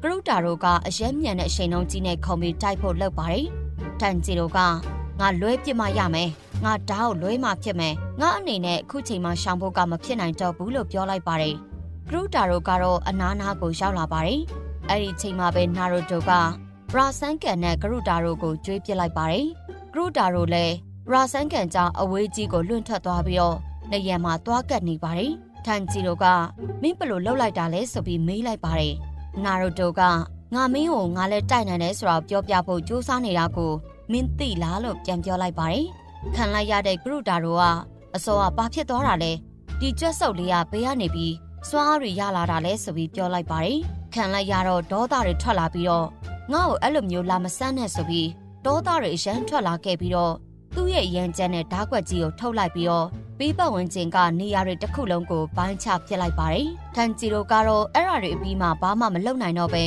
ကရုတာတို့ကအရက်မြန်တဲ့အချိန်လုံးကြီးနဲ့ခုံပြီးတိုက်ဖို့လုပ်ပါတယ်။တန်ဂျီတို့ကငါလွဲပြစ်မှရမယ်။ငါဓာတ်ကိုလွဲမှဖြစ်မယ်။ငါအနေနဲ့အခုချိန်မှရှောင်ဖို့ကမဖြစ်နိုင်တော့ဘူးလို့ပြောလိုက်ပါတယ်။ကရုတာတို့ကတော့အနားနားကိုရောက်လာပါတယ်။အဲ့ဒီချိန်မှာပဲနာရိုတိုကရာဆန်ကန်နဲ့ကရုတာတို့ကိုကြွေးပစ်လိုက်ပါတယ်။ကရုတာတို့လည်းရာဆန်ကန်ကြောင့်အဝေးကြီးကိုလွင့်ထွက်သွားပြီးတော့နေရံမှာသွားကတ်နေပါတယ်။တန်ဂျီတို့ကမင်းဘယ်လိုလှုပ်လိုက်တာလဲဆိုပြီးမေးလိုက်ပါတယ်။နာရိုတိုကငါမင်းကိုငါလည်းတိုက်နိုင်တယ်ဆိုတော့ပြောပြဖို့ကြိုးစားနေတာကိုမင်းသိလားလို့ပြန်ပြောလိုက်ပါတယ်။ခံလိုက်ရတဲ့ကရုတာတို့ကအစောကဘာဖြစ်သွားတာလဲ။ဒီကြွက်စုပ်လေးကဘေးကနေပြီးစွားတွေရလာတာလဲဆိုပြီးပြောလိုက်ပါတယ်။ခံလိုက်ရတော့ဒေါသတွေထွက်လာပြီးတော့ငါ့ကိုအဲ့လိုမျိုးလာမဆန်းနဲ့ဆိုပြီးဒေါသတွေအရန်ထွက်လာခဲ့ပြီးတော့သူ့ရဲ့ရန်ကျန်းနဲ့ဓာတ်ကွက်ကြီးကိုထုတ်လိုက်ပြီးတော့ပြီးပတ်ဝန်းကျင်ကနေရာတွေတစ်ခုလုံးကိုပိုင်းချပစ်လိုက်ပါတယ်။တန်ဂျီတို့ကတော့အဲ့ရာတွေအပြီးမှဘာမှမလုပ်နိုင်တော့ပဲ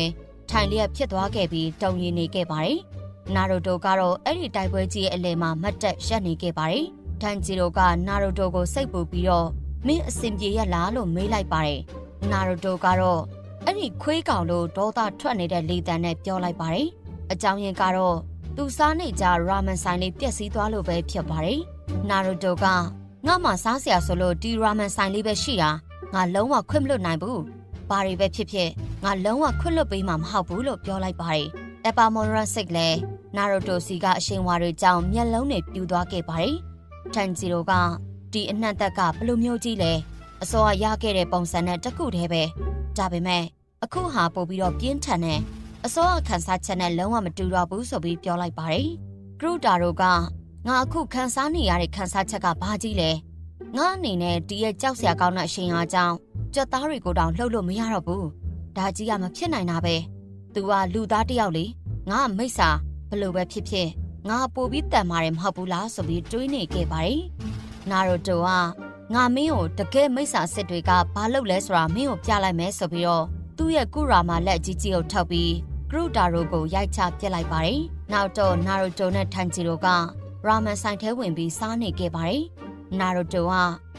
ထိုင်လျက်ဖြစ်သွားခဲ့ပြီးတုံရည်နေခဲ့ပါတယ်။နာရိုတိုကတော့အဲ့ဒီတိုက်ပွဲကြီးရဲ့အလယ်မှာမတ်တက်ရက်နေခဲ့ပါတယ်။တန်ဂျီတို့ကနာရိုတိုကိုစိတ်ပူပြီးတော့မင်းအစင်ပြေရလားလို့မေးလိုက်ပါတယ်။နာရိုတိုကတော့အဲ့ဒီခွေးကောင်လို့ဒေါသထွက်နေတဲ့လေတံနဲ့ပြောလိုက်ပါတယ်။အကြောင်းရင်းကတော့သူစားနေကြရာမန်ဆိုင်လေးပျက်စီးသွားလို့ပဲဖြစ်ပါတယ်။နာရိုတိုကငါမှစားစရာဆိုလို့ဒီရာမန်ဆိုင်လေးပဲရှိတာငါလုံးဝခွင့်မလွတ်နိုင်ဘူး။ဘာတွေပဲဖြစ်ဖြစ်ငါလုံးဝခွင့်လွတ်ပေးမှာမဟုတ်ဘူးလို့ပြောလိုက်ပါတယ်။အပါမော်ရန်စစ်လည်းနာရိုတိုစီကအရှင်ဝါတွေကြောင့်မျက်လုံးတွေပြူသွားခဲ့ပါတယ်။တန်ဂျီရိုကဒီအနှံ့သက်ကဘလိုမျိုးကြီးလဲအစောရခဲ့တဲ့ပုံစံနဲ့တခုတည်းပဲဒါပေမဲ့အခုဟာပို့ပြီးတော့ပြင်းထန်တဲ့အစောခန်းစားချက်နဲ့လုံးဝမတူတော့ဘူးဆိုပြီးပြောလိုက်ပါတယ်။ကရုတာတို့ကငါအခုခန်းစားနေရတဲ့ခန်းစားချက်ကဘာကြီးလဲငါအနေနဲ့ဒီရဲ့ကြောက်စရာကောင်းတဲ့အရှင်အားကြောင့်ကြက်သားတွေကိုတောင်လှုပ်လို့မရတော့ဘူးဒါကြီးကမဖြစ်နိုင်တာပဲသူကလူသားတယောက်လေငါမိစ္ဆာဘလို့ပဲဖြစ်ဖြစ်ငါပို့ပြီးတန်မာတယ်မဟုတ်ဘူးလားဆိုပြီးတွေးနေခဲ့ပါတယ်နာရိုတိုကငါမင်းကိုတကယ်မိစ္ဆာစစ်တွေကဘာလုပ်လဲဆိုတာမင်းကိုပြလိုက်မယ်ဆိုပြီးတော့သူ့ရဲ့ကုရာမာလက်ကြီးကြီးကိုထောက်ပြီးကရုတာတို့ကိုရိုက်ချပစ်လိုက်ပါတယ်နောက်တော့နာရိုတိုနဲ့ထန်ဂျီတို့ကရာမန်ဆိုင်ထဲဝင်ပြီးစားနေခဲ့ပါတယ်။နာရိုတိုက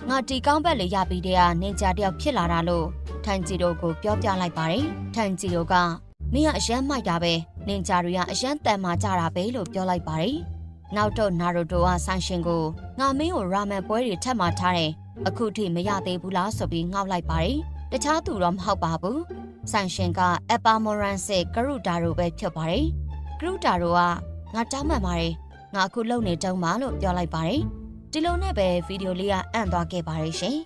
ငါတီကောင်းဘက်လေးရပြီးတဲ့နင်ဂျာတယောက်ဖြစ်လာတာလို့ထန်ဂျီတို့ကိုပြောပြလိုက်ပါတယ်။ထန်ဂျီတို့ကမင်းကအရန်မိုက်တာပဲနင်ဂျာတွေကအရန်တန်မာကြတာပဲလို့ပြောလိုက်ပါတယ်။နောက်တော့နာရိုတိုကဆိုင်ရှင်ကိုငါမင်းကိုရာမန်ပွဲတွေထပ်မှာထားတယ်။အခုထိမရသေးဘူးလားဆိုပြီးငေါက်လိုက်ပါတယ်။တခြားသူတော့မဟုတ်ပါဘူး။ဆိုင်ရှင်ကအပါမော်ရန်စစ်ကရုတာတို့ပဲဖြစ်ပါတယ်။ကရုတာတို့ကငါတောင်းပန်ပါတယ်ငါအခုလုံနေတုံးပါလို့ပြောလိုက်ပါတယ်ဒီလိုနဲ့ပဲဗီဒီယိုလေးကအံ့သွားခဲ့ပါတယ်ရှင်